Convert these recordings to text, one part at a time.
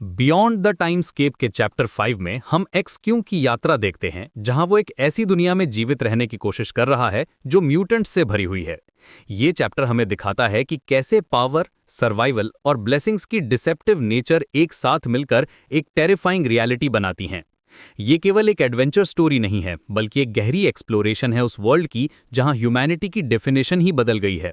Beyond the टाइमस्केप के chapter 5 में हम एक्स क्यू की यात्रा देखते हैं जहां वो एक ऐसी दुनिया में जीवित रहने की कोशिश कर रहा है जो म्यूटेंट्स से भरी हुई है। ये चैप्टर हमें दिखाता है कि कैसे पावर, सर्वाइवल और ब्लेसिंग्स की डिसेप्टिव नेचर एक साथ मिलकर एक टेरिफाइंग रियलिटी बनाती हैं। ये केवल एक एडवेंचर स्टोरी नहीं है, बल्कि एक गहरी एक्सप्लोरेशन है उस वर्ल्ड की जहां ह्यूमैनिटी की डेफिनेशन ही बदल गई है।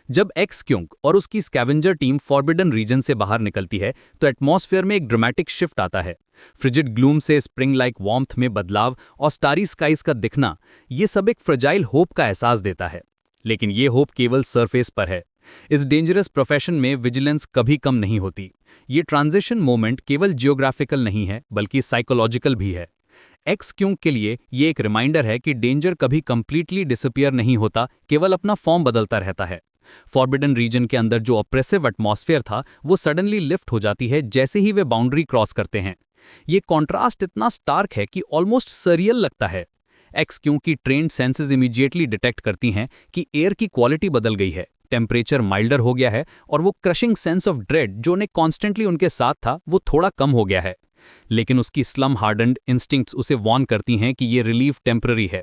जब एक्स क्यूंग और उसकी स्कैवेंजर टीम फॉरबिडन रीजन से बाहर निकलती है तो एटमॉस्फेयर में एक ड्रामेटिक शिफ्ट आता है। फ्रिजिड ग्लूम से स्प्रिंग लाइक वार्मथ में बदलाव और स्टारी स्काइज का दिखना, ये सब एक फ्रजाइल होप का एहसास देता है। लेकिन ये होप केवल सरफेस पर है। इस डेंजरस प्रोफेशन में विजिलेंस कभी कम नहीं होती। ये ट्रांजिशन मोमेंट केवल जियोग्राफिकल नहीं है, बल्कि साइकोलॉजिकल भी है। एक्स क्यूंग के लिए ये एक रिमाइंडर है कि डेंजर कभी कंप्लीटली डिसअपियर नहीं होता, केवल अपना फॉर्म बदलता रहता है। फॉरबिडन रीजन के अंदर जो ऑप्रेसिव एटमॉस्फेयर था वो सडनली लिफ्ट हो जाती है जैसे ही वे बाउंड्री क्रॉस करते हैं। ये कॉन्ट्रास्ट इतना स्टार्क है कि ऑलमोस्ट सरियल लगता है। एक्स क्यों की ट्रेन्ड सेंसेस इमीडिएटली डिटेक्ट करती हैं कि एयर की क्वालिटी बदल गई है, टेम्परेचर माइल्डर हो गया है और वो क्रशिंग सेंस ऑफ ड्रेड जो उन्हें कॉन्स्टेंटली उनके साथ था वो थोड़ा कम हो गया है। लेकिन उसकी स्लम हार्डन्ड इंस्टिंक्ट्स उसे वॉर्न करती हैं कि ये रिलीफ टेम्पररी है।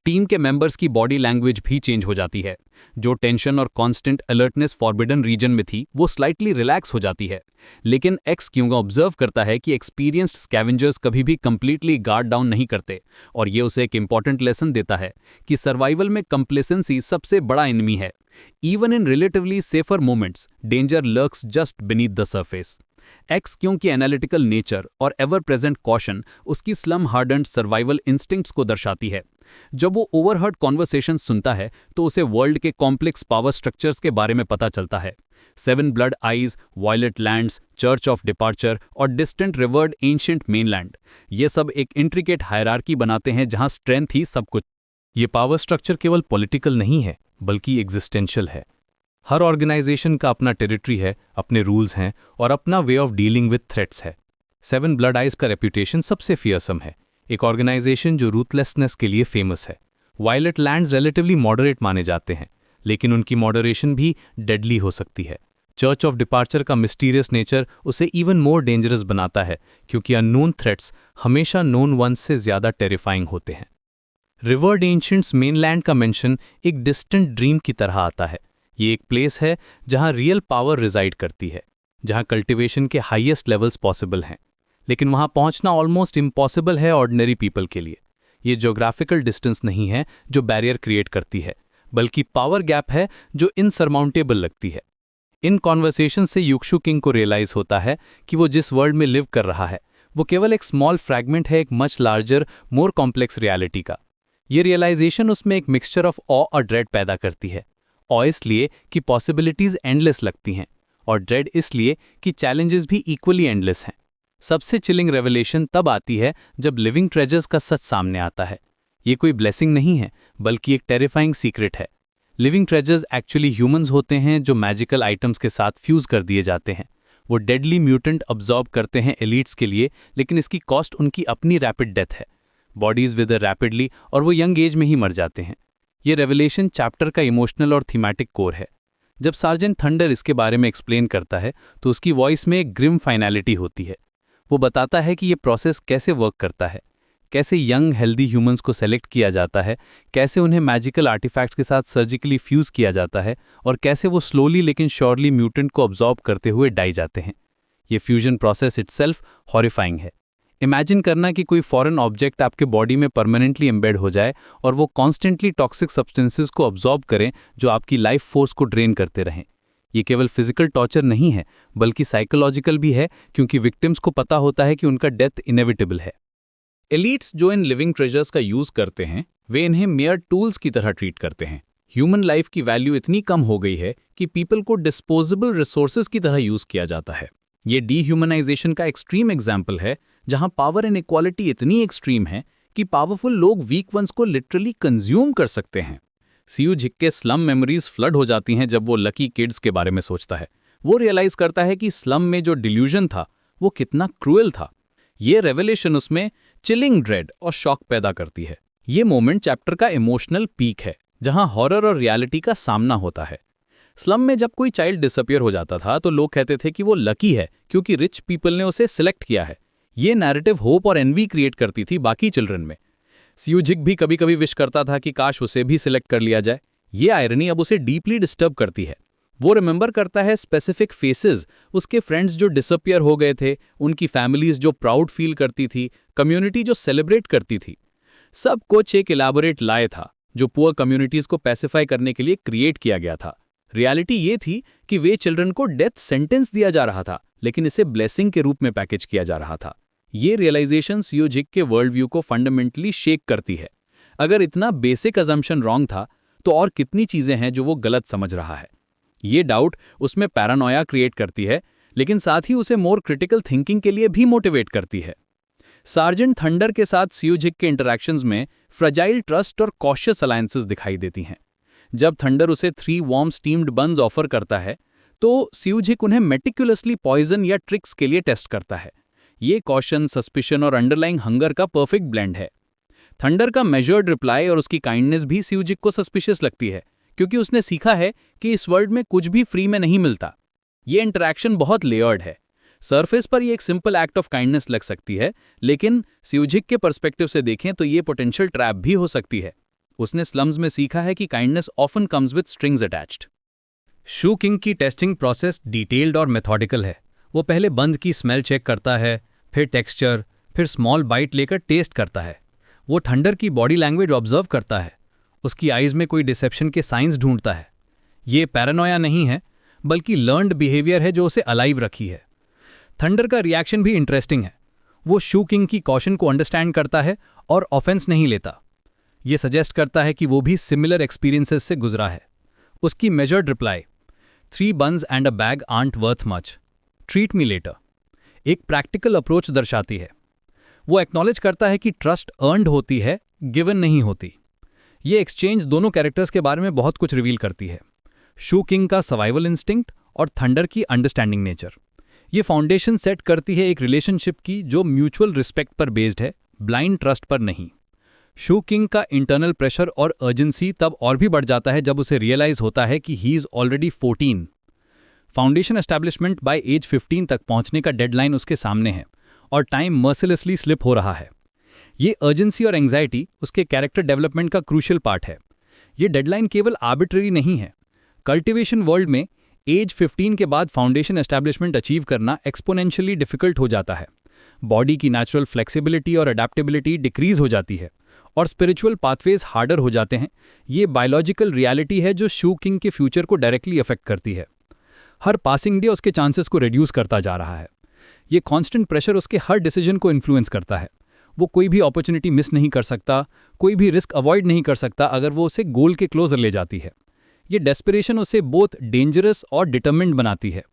टीम के मेंबर्स की बॉडी लैंग्वेज भी चेंज हो जाती है। जो टेंशन और कांस्टेंट अलर्टनेस फॉरबिडन रीजन में थी वो स्लाइटली रिलैक्स हो जाती है। लेकिन एक्स क्यूंग ऑब्जर्व करता है कि एक्सपीरियंस्ड स्कैवेंजर्स कभी भी कंप्लीटली गार्ड डाउन नहीं करते, और ये उसे एक इंपॉर्टेंट लेसन देता है कि सर्वाइवल में कंप्लेसेंसी सबसे बड़ा एनिमी है। Even in relatively safer moments danger lurks just beneath the surface. X क्यों की एनालिटिकल नेचर और एवर प्रेजेंट कॉशन उसकी स्लम हार्डन्ड सर्वाइवल इंस्टिंक्ट्स को दर्शाती है। जब वो ओवरहर्ड कॉन्वर्सेशंस सुनता है तो उसे वर्ल्ड के कॉम्प्लेक्स पावर स्ट्रक्चर्स के बारे में पता चलता है। 7 blood eyes, violet lands, church of departure और डिस्टेंट रिवर्ड एंशिएंट मेनलैंड, ये सब एक इंट्रिकेट हायरार्की बनाते हैं जहां स्ट्रेंथ ही सब कुछ। ये पावर स्ट्रक्चर केवल पॉलिटिकल नहीं है, बल्कि एग्जिस्टेंशियल है। हर ऑर्गेनाइजेशन का अपना टेरिटरी है, अपने रूल्स हैं और अपना way of dealing with threats है। 7 ब्लड आइज का रेप्यूटेशन सबसे फियरसम है, एक ऑर्गेनाइजेशन जो रूथलेसनेस के लिए फेमस है। वायलेट लैंड्स रिलेटिवली मॉडरेट माने जाते हैं, लेकिन उनकी मॉडरेशन भी डेडली हो सकती है। चर्च ऑफ डिपार्चर का मिस्टीरियस नेचर उसे इवन मोर डेंजरस बनाता है, क्योंकि अननोन थ्रेट्स हमेशा नोन वंस से ज़्यादा टेरिफाइंग होते हैं। रिवर्ड एंशिएंट्स मेनलैंड का मेंशन एक डिस्टेंट ड्रीम की तरह आता है। ये एक प्लेस है जहां रियल पावर रिजाइड करती है, जहां कल्टीवेशन के हाईएस्ट लेवल्स पॉसिबल हैं, लेकिन वहां पहुंचना ऑलमोस्ट इम्पॉसिबल है ऑर्डिनरी पीपल के लिए। ये ज्योग्राफिकल डिस्टेंस नहीं है जो बैरियर क्रिएट करती है, बल्कि पावर गैप है जो इनसरमाउंटेबल लगती है। इन कॉन्वर्सेशन से युक्षु किंग को रियलाइज होता है कि वो जिस वर्ल्ड में लिव कर रहा है वो केवल एक स्मॉल फ्रैगमेंट है एक much larger, more complex reality का। ये रियलाइजेशन उसमें एक मिक्सचर ऑफ ऑ और ड्रेड पैदा करती है। ऑ इसलिए कि पॉसिबिलिटीज एंडलेस लगती हैं, और ड्रेड इसलिए कि चैलेंजेस भी इक्वली एंडलेस हैं। सबसे चिलिंग रेवलेशन तब आती है जब लिविंग ट्रेजर्स का सच सामने आता है। ये कोई ब्लेसिंग नहीं है, बल्कि एक टेरिफाइंग सीक्रेट है। लिविंग ट्रेजर्स एक्चुअली ह्यूमंस होते हैं जो मैजिकल आइटम्स के साथ फ्यूज कर दिए जाते हैं। वो डेडली म्यूटेंट अब्जॉर्ब करते हैं एलीट्स के लिए, लेकिन इसकी कॉस्ट उनकी अपनी रैपिड डेथ है। बॉडीज विदर रैपिडली और वो यंग एज में ही मर जाते हैं। ये रेवलेशन चैप्टर का इमोशनल और थीमैटिक कोर है। जब सार्जेंट थंडर इसके बारे में एक्सप्लेन करता है तो उसकी वॉइस में एक ग्रिम फाइनैलिटी होती है। वो बताता है कि ये प्रोसेस कैसे वर्क करता है, कैसे यंग हेल्दी ह्यूमंस को सेलेक्ट किया जाता है, कैसे उन्हें मैजिकल आर्टिफैक्ट्स के साथ सर्जिकली फ्यूज किया जाता है, और कैसे वो स्लोली लेकिन श्योरली म्यूटेंट को अब्जॉर्ब करते हुए डाई जाते हैं। ये फ्यूजन प्रोसेस इटसेल्फ हॉरिफाइंग है। इमेजिन करना कि कोई फॉरेन ऑब्जेक्ट आपके बॉडी में परमानेंटली एम्बेड हो जाए और वो कॉन्स्टेंटली टॉक्सिक सब्सटेंसेस को अब्जॉर्ब करें जो आपकी लाइफ फोर्स को ड्रेन करते रहें। ये केवल फिजिकल टॉर्चर नहीं है, बल्कि साइकोलॉजिकल भी है, क्योंकि विक्टिम्स को पता होता है कि उनका डेथ इनेविटेबल है। एलीट्स जो इन लिविंग ट्रेजर्स का यूज करते हैं वे इन्हें मेयर टूल्स की तरह ट्रीट करते हैं। ह्यूमन लाइफ की वैल्यू इतनी कम हो गई है कि पीपल को डिस्पोजेबल रिसोर्सेज की तरह यूज किया जाता है। ये डीह्यूमनाइजेशन का एक्सट्रीम एग्जाम्पल है, जहां पावर इनइक्वालिटी इतनी एक्सट्रीम है कि पावरफुल लोग वीक वंस को लिटरली कंज्यूम कर सकते हैं। सीयू झिक के स्लम मेमोरीज फ्लड हो जाती हैं जब वो लकी किड्स के बारे में सोचता है। वो रियलाइज करता है कि स्लम में जो डिल्यूजन था वो कितना क्रूएल था। ये रेवलेशन उसमें चिलिंग ड्रेड और शॉक पैदा करती है। ये मोमेंट चैप्टर का इमोशनल पीक है, जहां हॉरर और रियलिटी का सामना होता है। स्लम में जब कोई चाइल्ड डिसअपियर हो जाता था तो लोग कहते थे कि वो लकी है क्योंकि रिच पीपल ने उसे सिलेक्ट किया है। ये नैरेटिव होप और एनवी क्रिएट करती थी बाकी चिल्ड्रन में। सियूझिक भी कभी कभी विश करता था कि काश उसे भी सिलेक्ट कर लिया जाए। ये आयरनी अब उसे डीपली डिस्टर्ब करती है। वो रिमेंबर करता है स्पेसिफिक फेसेस, उसके फ्रेंड्स जो डिसअपियर हो गए थे, उनकी फैमिलीज जो प्राउड फील करती थी, कम्युनिटी जो सेलिब्रेट करती थी। सब कुछ एक इलैबोरेट लाए था जो पुअर कम्युनिटीज को पैसिफाई करने के लिए क्रिएट किया गया था। रियलिटी ये थी कि वे चिल्ड्रन को डेथ सेंटेंस दिया जा रहा था, लेकिन इसे ब्लेसिंग के रूप में पैकेज किया जा रहा था। ये रियलाइजेशन सियूझिक के वर्ल्ड व्यू को फंडामेंटली शेक करती है। अगर इतना बेसिक अजम्पशन रॉन्ग था तो और कितनी चीजें हैं जो वो गलत समझ रहा है। ये डाउट उसमें पैरानोया क्रिएट करती है, लेकिन साथ ही उसे मोर क्रिटिकल थिंकिंग के लिए भी मोटिवेट करती है। सार्जेंट थंडर के साथ सियूझिक के इंटरैक्शंस में फ्रजाइल ट्रस्ट और कॉशियस अलायंसेस दिखाई देती हैं। जब थंडर उसे 3 वार्म स्टीम्ड बन्स ऑफर करता है तो सियूझिक उन्हें मेटिकुलसली पॉइजन या ट्रिक्स के लिए टेस्ट करता है। ये कॉशन, सस्पिशन और अंडरलाइंग हंगर का परफेक्ट ब्लेंड है। थंडर का मेजर्ड रिप्लाई और उसकी काइंडनेस भी सियूझिक को सस्पिशियस लगती है, क्योंकि उसने सीखा है कि इस वर्ल्ड में कुछ भी फ्री में नहीं मिलता। ये इंटरैक्शन बहुत लेयर्ड है। सरफेस पर ये एक सिंपल एक्ट ऑफ काइंडनेस लग सकती है, लेकिन सियूझिक के पर्सपेक्टिव से देखें तो ये पोटेंशियल ट्रैप भी हो सकती है। उसने स्लम्स में सीखा है कि kindness often comes with strings attached. Shoe king की टेस्टिंग प्रोसेस डिटेल्ड और मेथोडिकल है। वो पहले बंद की स्मेल चेक करता है, फिर टेक्सचर, फिर स्मॉल बाइट लेकर टेस्ट करता है। वो थंडर की बॉडी लैंग्वेज ऑब्जर्व करता है, उसकी आइज में कोई डिसेप्शन के साइंस ढूंढता है। ये पैरानोया नहीं है, बल्कि लर्नड बिहेवियर है जो उसे अलाइव रखी है। थंडर का रिएक्शन भी इंटरेस्टिंग है। वो शू किंग की कॉशन को अंडरस्टैंड करता है और ऑफेंस नहीं लेता। ये सजेस्ट करता है कि वो भी सिमिलर एक्सपीरियंसेस से गुजरा है। उसकी measured reply, 3 buns and a bag ain't worth much, treat me later, एक प्रैक्टिकल अप्रोच दर्शाती है। वो एक्नॉलेज करता है कि ट्रस्ट अर्नड होती है, गिवन नहीं होती। ये एक्सचेंज दोनों कैरेक्टर्स के बारे में बहुत कुछ रिवील करती है। शू किंग का सर्वाइवल इंस्टिंक्ट और थंडर की अंडरस्टैंडिंग नेचर। ये फाउंडेशन सेट करती है एक रिलेशनशिप की जो म्यूचुअल रिस्पेक्ट पर बेस्ड है, ब्लाइंड ट्रस्ट पर नहीं। शू किंग का इंटरनल प्रेशर और अर्जेंसी तब और भी बढ़ जाता है जब उसे रियलाइज होता है कि he is already 14। Foundation establishment by age 15 तक पहुंचने का डेडलाइन उसके सामने है और टाइम मर्सिलेसली स्लिप हो रहा है। ये अर्जेंसी और एंग्जाइटी उसके कैरेक्टर डेवलपमेंट का क्रूशियल पार्ट है। ये डेडलाइन केवल आर्बिट्ररी नहीं है। कल्टिवेशन वर्ल्ड में एज 15 के बाद फाउंडेशन एस्टैब्लिशमेंट अचीव करना एक्सपोनेंशियली डिफिकल्ट हो जाता है। बॉडी की नेचुरल फ्लेक्सिबिलिटी और अडेप्टेबिलिटी डिक्रीज हो जाती है और स्पिरिचुअल पाथवेज हार्डर हो जाते हैं। ये बायोलॉजिकल रियलिटी है जो शू किंग के फ्यूचर को डायरेक्टली अफेक्ट करती है। हर पासिंग डे उसके चांसेस को रिड्यूस करता जा रहा है। ये कांस्टेंट प्रेशर उसके हर डिसीजन को इन्फ्लुएंस करता है। वो कोई भी अपॉर्चुनिटी मिस नहीं कर सकता, कोई भी रिस्क अवॉइड नहीं कर सकता अगर वो उसे गोल के क्लोजर ले जाती है। ये डेस्पिरेशन उसे बोथ डेंजरस और डिटरमिन्ड बनाती है।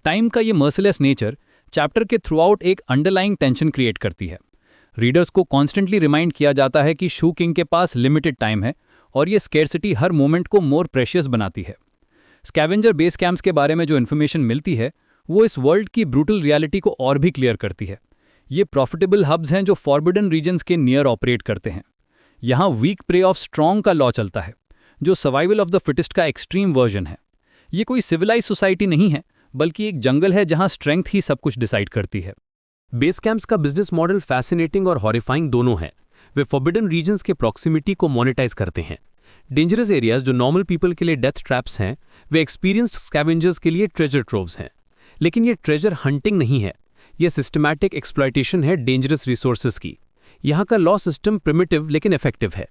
टाइम का ये मर्सिलेस नेचर चैप्टर के थ्रू आउट एक अंडरलाइंग टेंशन क्रिएट करती है। रीडर्स को कॉन्स्टेंटली रिमाइंड किया जाता है कि शू किंग के पास लिमिटेड टाइम है और ये स्केर्सिटी हर मोमेंट को मोर प्रेशियस बनाती है। स्कैवेंजर बेस कैंप्स के बारे में जो इन्फॉर्मेशन मिलती है वो इस वर्ल्ड की ब्रूटल रियलिटी को और भी क्लियर करती है। ये प्रॉफिटेबल हब्स हैं जो फॉरबिडन रीजन्स के नियर ऑपरेट करते हैं। यहाँ वीक प्रे ऑफ स्ट्रॉन्ग का लॉ चलता है, जो सर्वाइवल ऑफ द फिटेस्ट का एक्सट्रीम वर्जन है। ये कोई सिविलाइज सोसाइटी नहीं है, बल्कि एक जंगल है जहाँ स्ट्रेंथ ही सब कुछ डिसाइड करती है। बेस कैंप्स का बिजनेस मॉडल फैसिनेटिंग और हॉरिफाइंग दोनों है। वे फॉरबिडन रीजन्स के प्रॉक्सिमिटी को मोनेटाइज करते हैं। डेंजरस एरियाज जो नॉर्मल पीपल के लिए डेथ ट्रैप्स हैं, वे एक्सपीरियंस्ड स्कैवेंजर्स के लिए ट्रेजर ट्रोव्स हैं। लेकिन ये ट्रेजर हंटिंग नहीं है, ये सिस्टमैटिक एक्सप्लॉयटेशन है डेंजरस रिसोर्सेज की। यहाँ का लॉ सिस्टम प्रिमिटिव लेकिन इफेक्टिव है।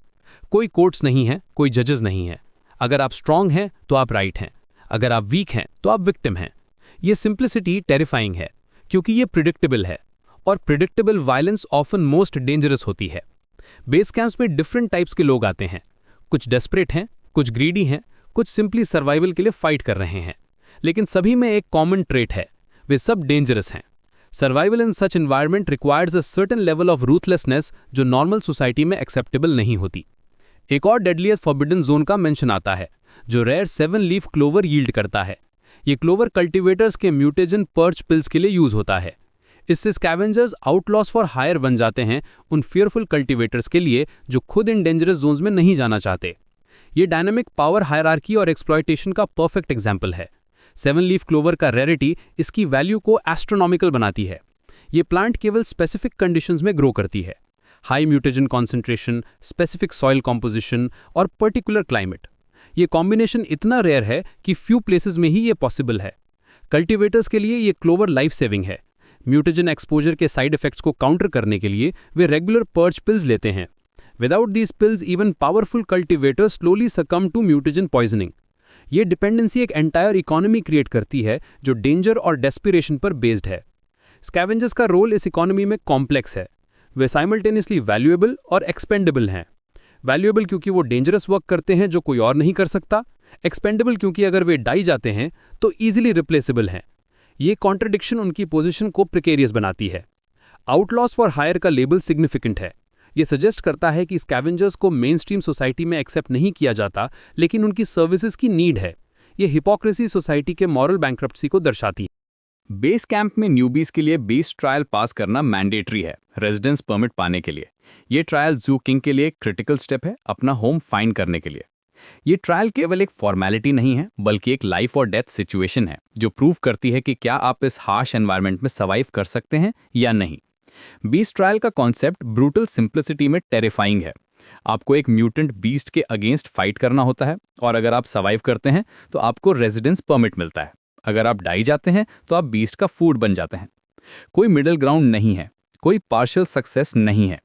कोई कोर्ट्स नहीं है, कोई जजेस नहीं है। अगर आप स्ट्रांग हैं तो आप राइट हैं, अगर आप वीक हैं तो आप विक्टिम हैं। ये सिंप्लिसिटी टेरिफाइंग है क्योंकि ये प्रिडिक्टेबल है, और predictable violence often most dangerous होती है। बेस कैंप्स में डिफरेंट टाइप्स के लोग आते हैं। कुछ डेस्परेट हैं, कुछ ग्रीडी हैं, कुछ सिंपली सर्वाइवल के लिए फाइट कर रहे हैं। लेकिन सभी में एक कॉमन ट्रेट है, वे सब डेंजरस हैं। Survival in such environment requires a certain level of ruthlessness जो नॉर्मल सोसाइटी में एक्सेप्टेबल नहीं होती। एक और डेडलीस्ट फॉरबिडन जोन का मेंशन आता है, जो रेयर 7 लीफ क्लोवर यील्ड करता है। ये क्लोवर कल्टीवेटर्स के म्यूटेजन पर्च पिल्स के लिए यूज होता है। इससे स्कैवेंजर्स आउटलॉस फॉर हायर बन जाते हैं उन फियरफुल कल्टीवेटर्स के लिए जो खुद इन डेंजरस जोन्स में नहीं जाना चाहते। ये डायनामिक पावर हायरार्की और एक्सप्लॉयटेशन का परफेक्ट एग्जाम्पल है। 7 लीफ क्लोवर का रेरिटी इसकी वैल्यू को एस्ट्रोनॉमिकल बनाती है। ये प्लांट केवल स्पेसिफिक कंडीशंस में ग्रो करती है, high mutagen concentration, specific soil composition और पर्टिकुलर क्लाइमेट। ये कॉम्बिनेशन इतना रेयर है कि फ्यू प्लेसेस में ही ये पॉसिबल है। कल्टीवेटर्स के लिए ये क्लोवर लाइफ सेविंग है। म्यूटेजन एक्सपोजर के साइड इफेक्ट्स को काउंटर करने के लिए वे रेगुलर पर्च पिल्स लेते हैं। Without these pills even powerful cultivators slowly succumb to mutagen poisoning. ये डिपेंडेंसी एक एंटायर इकोनॉमी क्रिएट करती है जो डेंजर और डेस्पिरेशन पर बेस्ड है। स्कैवेंजर्स का रोल इस इकोनॉमी में कॉम्प्लेक्स है। वे साइमल्टेनियसली वैल्यूएबल और एक्सपेंडेबल हैं। वैल्यूएबल क्योंकि वो डेंजरस वर्क करते हैं जो कोई और नहीं कर सकता, एक्सपेंडेबल क्योंकि अगर वे डाई जाते हैं तो ईजिली रिप्लेसेबल हैं। ये कॉन्ट्रडिक्शन उनकी पोजीशन को प्रिकेरियस बनाती है। आउटलॉस फॉर हायर का लेबल सिग्निफिकेंट है। ये सजेस्ट करता है कि स्कैवेंजर्स को मेन स्ट्रीम सोसाइटी में एक्सेप्ट नहीं किया जाता, लेकिन उनकी सर्विसेज की नीड है। ये हिपोक्रेसी सोसाइटी के मॉरल बैंक्रप्सी को दर्शाती है। बेस कैंप में न्यूबीज के लिए बेस ट्रायल पास करना मैंडेटरी है रेजिडेंस परमिट पाने के लिए। ये ट्रायल जू किंग के लिए एक क्रिटिकल स्टेप है अपना होम फाइंड करने के लिए। ये ट्रायल केवल एक फॉर्मेलिटी नहीं है बल्कि एक लाइफ और डेथ सिचुएशन है जो प्रूव करती है कि क्या आप इस हार्श एनवायरनमेंट में सर्वाइव कर सकते हैं या नहीं। बीस्ट ट्रायल का कॉन्सेप्ट ब्रूटल सिंप्लिसिटी में टेरिफाइंग है। आपको एक म्यूटेंट बीस्ट के अगेंस्ट फाइट करना होता है और अगर आप सर्वाइव करते हैं तो आपको रेजिडेंस परमिट मिलता है। अगर आप डाई जाते हैं तो आप बीस्ट का फूड बन जाते हैं। कोई मिडिल ग्राउंड नहीं है, कोई पार्शियल सक्सेस नहीं है।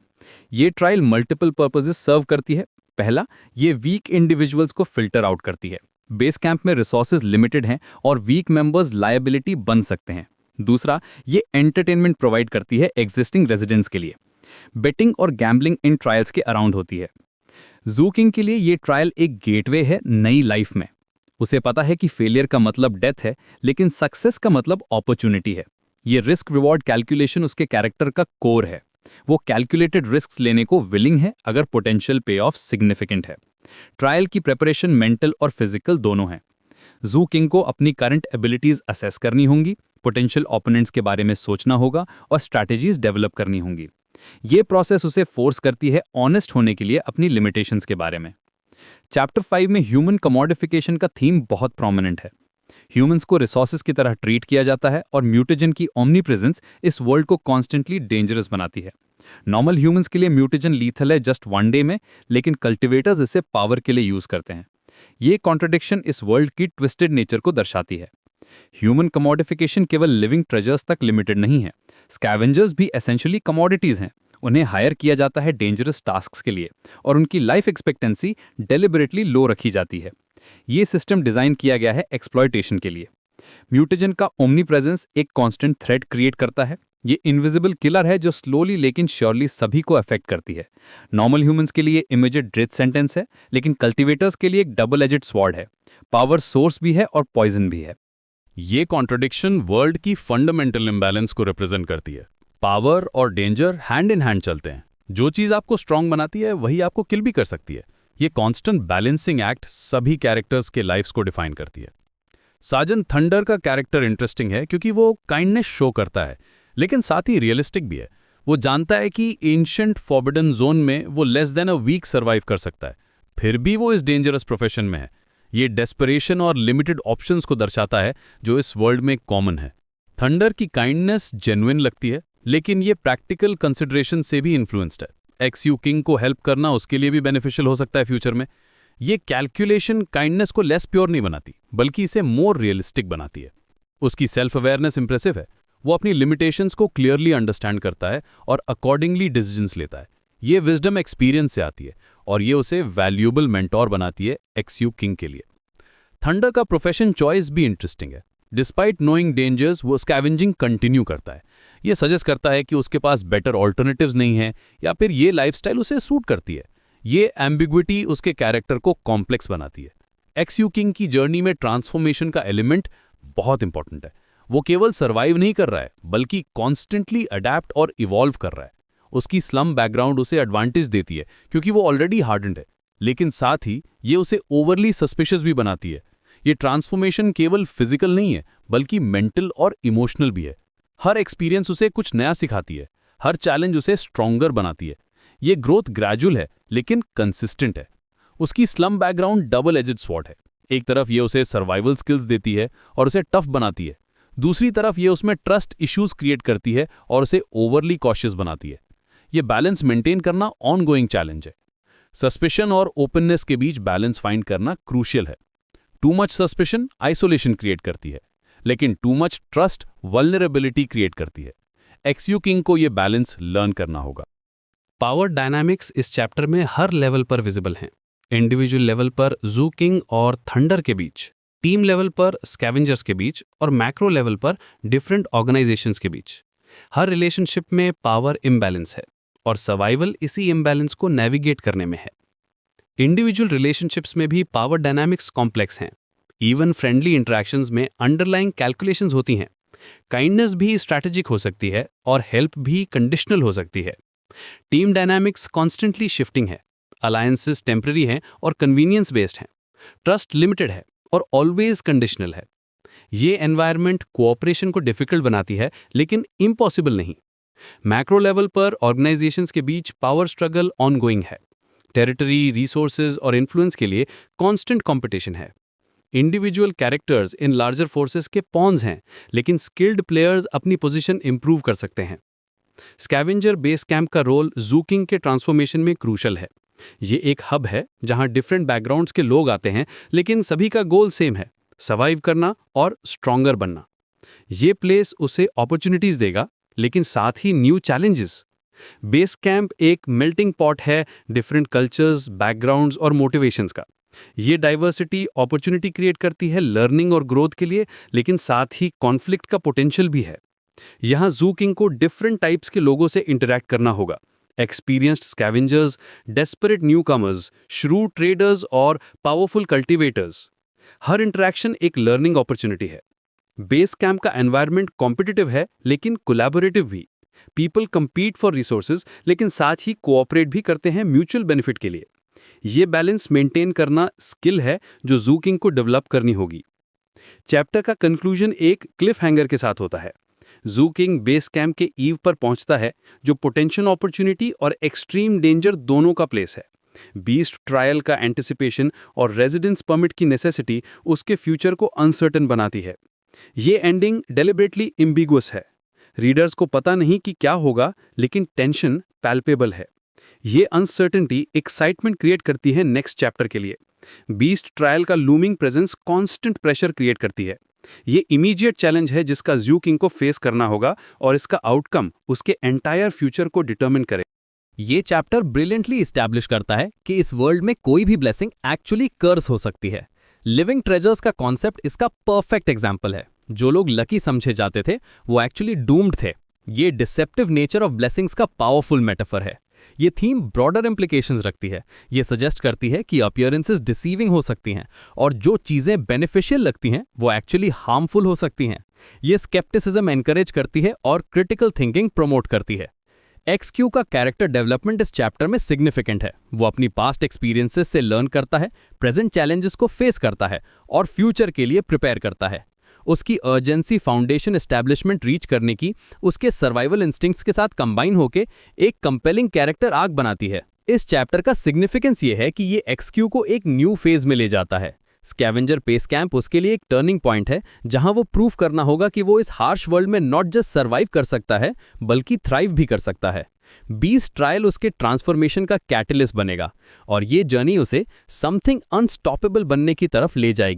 ये ट्रायल मल्टीपल पर्पसेस सर्व करती है। पहला, ये वीक इंडिविजुअल्स को फिल्टर आउट करती है। बेस कैंप में रिसोर्सेज लिमिटेड हैं और वीक मेंबर्स लायबिलिटी बन सकते हैं। दूसरा, ये एंटरटेनमेंट प्रोवाइड करती है एग्जिस्टिंग रेजिडेंट्स के लिए। बेटिंग और गैम्बलिंग इन ट्रायल्स के अराउंड होती है। जू किंग के लिए ये ट्रायल एक गेटवे है नई लाइफ में। उसे पता है कि फेलियर का मतलब डेथ है, लेकिन सक्सेस का मतलब अपॉर्चुनिटी है। ये रिस्क रिवॉर्ड कैलकुलेशन उसके कैरेक्टर का कोर है। वो कैलकुलेटेड रिस्क लेने को विलिंग है अगर पोटेंशियल पे ऑफ सिग्निफिकेंट है। ट्रायल की प्रिपरेशन मेंटल और फिजिकल दोनों है। जू किंग को अपनी करंट एबिलिटीज असेस करनी होंगी, पोटेंशियल ओपोनेंट्स के बारे में सोचना होगा और स्ट्रैटेजीज डेवलप करनी होंगी। ये प्रोसेस उसे फोर्स करती है ऑनेस्ट होने के लिए अपनी लिमिटेशंस के बारे में। चैप्टर 5 में ह्यूमन कमोडिफिकेशन का थीम बहुत प्रोमिनेंट है। ह्यूमंस को रिसोर्सेज की तरह ट्रीट किया जाता है और म्यूटेजन की ओमनी प्रेजेंस इस वर्ल्ड को कॉन्स्टेंटली डेंजरस बनाती है। नॉर्मल ह्यूमंस के लिए म्यूटेजन लीथल है जस्ट वन डे में, लेकिन कल्टिवेटर्स इसे पावर के लिए यूज करते हैं। ये कॉन्ट्रडिक्शन इस वर्ल्ड की ट्विस्टेड नेचर को दर्शाती है। ह्यूमन कमोडिफिकेशन केवल लिविंग ट्रेजर्स तक लिमिटेड नहीं है। स्कैवेंजर्स भी एसेंशियली कमोडिटीज हैं। उन्हें हायर किया जाता है डेंजरस टास्क्स के लिए और उनकी लाइफ एक्सपेक्टेंसी डेलिबरेटली लो रखी जाती है। ये सिस्टम डिजाइन किया गया है एक्सप्लॉयटेशन के लिए। म्यूटेजन का ओमनी प्रेजेंस एक कांस्टेंट थ्रेट क्रिएट करता है। ये इनविजिबल किलर है जो स्लोली लेकिन श्योरली सभी को अफेक्ट करती है। नॉर्मल ह्यूमंस के लिए इमीडिएट डेथ सेंटेंस है, लेकिन कल्टीवेटर्स के लिए एक डबल एजेड स्वॉर्ड है। पावर सोर्स भी है और पॉइजन भी है। ये कॉन्ट्रडिक्शन वर्ल्ड की फंडामेंटल इम्बैलेंस को रिप्रेजेंट करती है। पावर और डेंजर हैंड इन हैंड चलते हैं। जो चीज आपको स्ट्रांग बनाती है वही आपको किल भी कर सकती है। ये कांस्टेंट बैलेंसिंग एक्ट सभी कैरेक्टर्स के लाइफ्स को डिफाइन करती है। साजन थंडर का कैरेक्टर इंटरेस्टिंग है क्योंकि वो काइंडनेस शो करता है, लेकिन साथ ही रियलिस्टिक भी है। वो जानता है कि एंशिएंट फॉरबिडन जोन में वो less than a week survive कर सकता है, फिर भी वो इस डेंजरस प्रोफेशन में है। ये डेस्परेशन और लिमिटेड ऑप्शंस को दर्शाता है जो इस वर्ल्ड में कॉमन है। थंडर की काइंडनेस जेन्युइन लगती है, लेकिन ये प्रैक्टिकल कंसिडरेशन से भी इन्फ्लुएंस्ड है। एक्स-यू किंग को हेल्प करना उसके लिए भी बेनिफिशियल हो सकता है फ्यूचर में। ये कैलकुलेशन काइंडनेस को लेस प्योर नहीं बनाती, बल्कि इसे मोर रियलिस्टिक बनाती है। उसकी सेल्फ अवेयरनेस इंप्रेसिव है। वो अपनी लिमिटेशंस को क्लियरली अंडरस्टैंड करता है और अकॉर्डिंगली डिसीजंस लेता है। ये विजडम एक्सपीरियंस से आती है और ये उसे वैल्यूएबल मेंटोर बनाती है एक्स-यू किंग के लिए। थंडर का प्रोफेशन चॉइस भी इंटरेस्टिंग है। डिस्पाइट नोइंग डेंजर्स वो स्कैवेंजिंग कंटिन्यू करता है। ये सजेस्ट करता है कि उसके पास बेटर ऑल्टरनेटिव्स नहीं है या फिर ये लाइफस्टाइल उसे सूट करती है। ये एम्बिग्विटी उसके कैरेक्टर को कॉम्प्लेक्स बनाती है। एक्स-यू किंग की जर्नी में ट्रांसफॉर्मेशन का एलिमेंट बहुत इंपॉर्टेंट है। वो केवल सर्वाइव नहीं कर रहा है, बल्कि कॉन्स्टेंटली अडैप्ट और इवॉल्व कर रहा है। उसकी स्लम बैकग्राउंड उसे एडवांटेज देती है क्योंकि वो ऑलरेडी हार्डन्ड है, लेकिन साथ ही ये उसे ओवरली सस्पिशियस भी बनाती है। ये ट्रांसफॉर्मेशन केवल फिजिकल नहीं है, बल्कि मेंटल और इमोशनल भी है। हर एक्सपीरियंस उसे कुछ नया सिखाती है, हर चैलेंज उसे स्ट्रॉन्गर बनाती है। ये ग्रोथ ग्रेजुअल है, लेकिन कंसिस्टेंट है। उसकी slum background double aged sword है। एक तरफ ये उसे सर्वाइवल स्किल्स देती है और उसे टफ बनाती है, दूसरी तरफ ये उसमें ट्रस्ट इश्यूज क्रिएट करती है और उसे ओवरली कॉशियस बनाती है। ये बैलेंस मेंटेन करना ऑनगोइंग चैलेंज है। सस्पिशन और ओपननेस के बीच बैलेंस फाइंड करना क्रूशियल है। Too much suspicion isolation create करती है, लेकिन too much trust vulnerability create करती है। एक्सयू किंग को ये बैलेंस लर्न करना होगा। पावर डायनामिक्स इस चैप्टर में हर लेवल पर विजिबल हैं। इंडिविजुअल लेवल पर जू किंग और थंडर के बीच, टीम लेवल पर स्कैवेंजर्स के बीच और मैक्रो लेवल पर डिफरेंट ऑर्गेनाइजेशंस के बीच। हर रिलेशनशिप में पावर इम्बैलेंस है और सर्वाइवल इसी इम्बैलेंस को नेविगेट करने में है। इंडिविजुअल रिलेशनशिप्स में भी पावर डायनामिक्स कॉम्प्लेक्स हैं। इवन फ्रेंडली इंटरेक्शंस में अंडरलाइंग कैलकुलेशंस होती हैं। काइंडनेस भी स्ट्रैटेजिक हो सकती है और हेल्प भी कंडीशनल हो सकती है। टीम डायनामिक्स कॉन्स्टेंटली शिफ्टिंग है। अलायंसेस टेम्पररी हैं और कन्वीनियंस बेस्ड हैं। ट्रस्ट लिमिटेड है और ऑलवेज कंडीशनल है। ये एनवायरनमेंट कोऑपरेशन को डिफिकल्ट बनाती है, लेकिन इम्पॉसिबल नहीं। मैक्रो लेवल पर ऑर्गेनाइजेशंस के बीच पावर स्ट्रगल ऑनगोइंग है। टेरिटरी, रिसोर्सेज और इन्फ्लुएंस के लिए कांस्टेंट कंपटीशन है। Individual characters in larger forces के पॉन्स हैं, लेकिन स्किल्ड प्लेयर्स अपनी पोजीशन इंप्रूव कर सकते हैं। स्कैवेंजर बेस कैंप का रोल जू किंग के ट्रांसफॉर्मेशन में क्रूशल है। ये एक हब है जहां डिफरेंट बैकग्राउंड्स के लोग आते हैं, लेकिन सभी का गोल सेम है, सर्वाइव करना और स्ट्रॉन्गर बनना। ये प्लेस उसे अपॉर्चुनिटीज देगा, लेकिन साथ ही न्यू चैलेंजेस। बेस कैंप एक मेल्टिंग पॉट है डिफरेंट कल्चर्स, बैकग्राउंड्स और मोटिवेशंस का। ये डाइवर्सिटी अपॉर्चुनिटी क्रिएट करती है लर्निंग और ग्रोथ के लिए, लेकिन साथ ही कॉन्फ्लिक्ट का पोटेंशियल भी है। यहाँ जू किंग को डिफरेंट टाइप्स के लोगों से इंटरैक्ट करना होगा। Experienced scavengers, desperate newcomers, shrewd traders और पावरफुल कल्टीवेटर्स। हर इंटरैक्शन एक लर्निंग अपॉर्चुनिटी है। बेस कैंप का एनवायरनमेंट कॉम्पिटिटिव है, लेकिन कोलैबोरेटिव भी। पीपल compete फॉर रिसोर्सेज, लेकिन साथ ही कोऑपरेट भी करते हैं म्यूचुअल बेनिफिट के लिए। ये बैलेंस मेंटेन करना स्किल है जो जू किंग को डेवलप करनी होगी। चैप्टर का कंक्लूजन एक क्लिफ हैंगर के साथ होता है। जू किंग बेस कैंप के ईव पर पहुंचता है, जो पोटेंशियल अपॉर्चुनिटी और एक्सट्रीम डेंजर दोनों का प्लेस है। बीस्ट ट्रायल का एंटिसिपेशन और रेजिडेंस परमिट की नेसेसिटी उसके फ्यूचर को अनसर्टन बनाती है। ये एंडिंग डेलिबरेटली एम्बिगुअस है। रीडर्स को पता नहीं कि क्या होगा, लेकिन टेंशन पैल्पेबल है। ये अनसर्टेनिटी एक्साइटमेंट क्रिएट करती है नेक्स्ट चैप्टर के लिए। बीस्ट ट्रायल का looming presence constant pressure create करती है। ये इमीडिएट चैलेंज है जिसका जू किंग को फेस करना होगा और इसका आउटकम उसके एंटायर फ्यूचर को डिटरमिन करे। ये चैप्टर ब्रिलियंटली इस्टैब्लिश करता है कि इस वर्ल्ड में कोई भी ब्लेसिंग एक्चुअली कर्स हो सकती है। लिविंग ट्रेजर्स का कॉन्सेप्ट इसका परफेक्ट एग्जाम्पल है। जो लोग लकी समझे जाते थे वो एक्चुअली डूम्ड थे। ये डिसेप्टिव नेचर ऑफ ब्लेसिंग्स का पावरफुल मेटाफर है। ये थीम ब्रॉडर इम्प्लीकेशंस रखती है। ये सजेस्ट करती है कि अपीयरेंसेस डिसीविंग हो सकती हैं और जो चीज़ें बेनिफिशियल लगती हैं वो एक्चुअली हार्मफुल हो सकती हैं। ये स्केप्टिसिज्म एनकरेज करती है और क्रिटिकल थिंकिंग प्रमोट करती है। एक्सक्यू का कैरेक्टर डेवलपमेंट इस चैप्टर में सिग्निफिकेंट है। वो अपनी पास्ट एक्सपीरियंसेस से लर्न करता है, प्रेजेंट चैलेंजेस को फेस करता है और फ्यूचर के लिए प्रिपेयर करता है। उसकी अर्जेंसी फाउंडेशन एस्टैब्लिशमेंट रीच करने की उसके सर्वाइवल इंस्टिंक्ट्स के साथ कंबाइन होकर एक कंपेलिंग कैरेक्टर आर्क बनाती है। इस चैप्टर का सिग्निफिकेंस ये है कि ये एक्सक्यू को एक न्यू फेज में ले जाता है। स्कैवेंजर बेस कैंप उसके लिए एक टर्निंग पॉइंट है, जहां वो प्रूव करना होगा कि वो इस हार्श वर्ल्ड में नॉट जस्ट सर्वाइव कर सकता है, बल्कि थ्राइव भी कर सकता है। बीस्ट ट्रायल उसके ट्रांसफॉर्मेशन का कैटलिस्ट बनेगा और ये जर्नी उसे समथिंग अनस्टॉपेबल बनने की तरफ ले जाएगी।